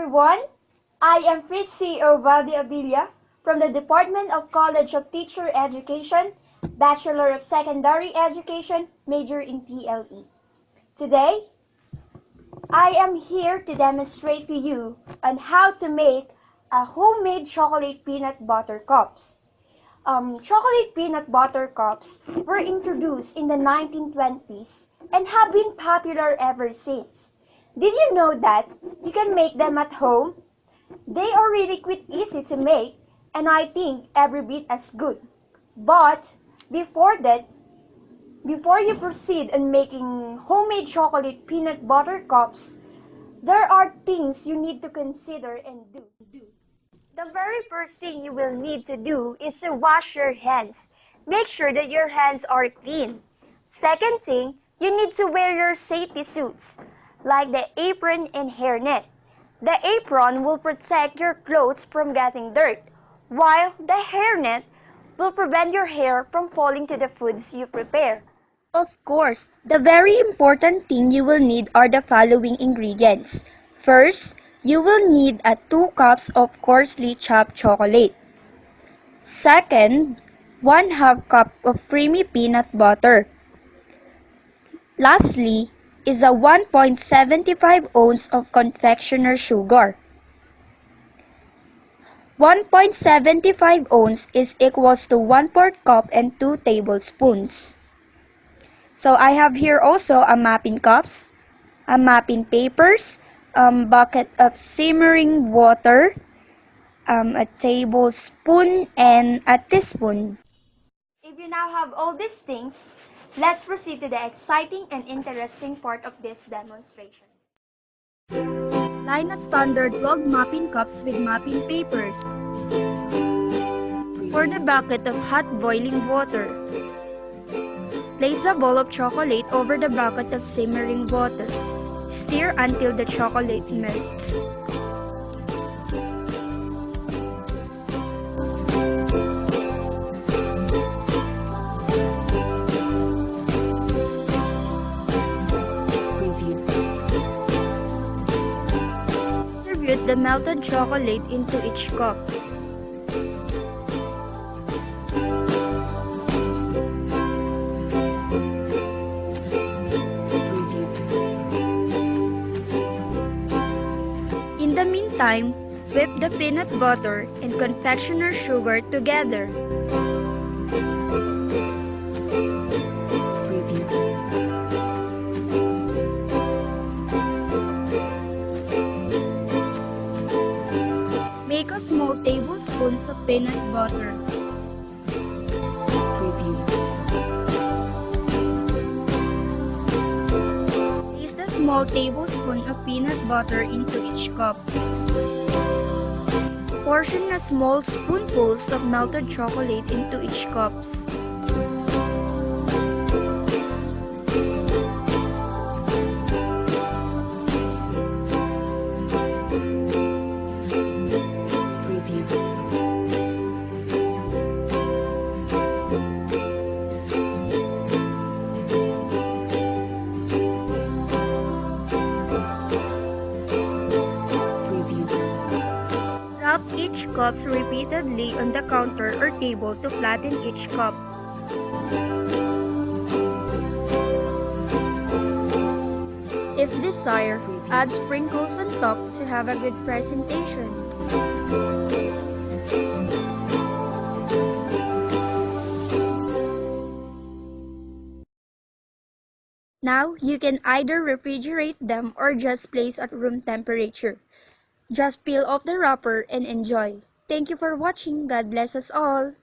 everyone. I am Fritz CEO Valdi Abilia from the Department of College of Teacher Education, Bachelor of Secondary Education, major in TLE. Today, I am here to demonstrate to you on how to make a homemade chocolate peanut butter cups. Chocolate peanut butter cups were introduced in the 1920s and have been popular ever since. Did you know that you can make them at home? They are really quick, easy to make, and I think every bit as good. But before that, before you proceed on making homemade chocolate peanut butter cups, there are things you need to consider and do. The very first thing you will need to do is to wash your hands. Make sure that your hands are clean. Second thing, you need to wear your safety suits, like the apron and hairnet. The apron will protect your clothes from getting dirt, while the hairnet will prevent your hair from falling to the foods you prepare. Of course, the very important thing you will need are the following ingredients. First, you will need 2 cups of coarsely chopped chocolate. Second, 1/2 cup of creamy peanut butter. Lastly, is 1.75 ounce of confectioner's sugar. 1.75 ounce is equals to 1/4 cup and 2 tablespoons. So I have here also a mapping cups, a mapping papers, bucket of simmering water, a tablespoon, and a teaspoon. If you now have all these things, let's proceed to the exciting and interesting part of this demonstration. Line a standard 12 mapping cups with mapping papers. Pour the bucket of hot boiling water. Place a bowl of chocolate over the bucket of simmering water. Stir until the chocolate melts. Distribute the melted chocolate into each cup. In the meantime, whip the peanut butter and confectioner's sugar together. Make a small tablespoons of peanut butter. Place the small tablespoon of peanut butter into each cup. Portion a small spoonfuls of melted chocolate into each cup. Wrap each cups repeatedly on the counter or table to flatten each cup. If desired, add sprinkles on top to have a good presentation. Now, you can either refrigerate them or just place at room temperature. Just peel off the wrapper and enjoy. Thank you for watching. God bless us all.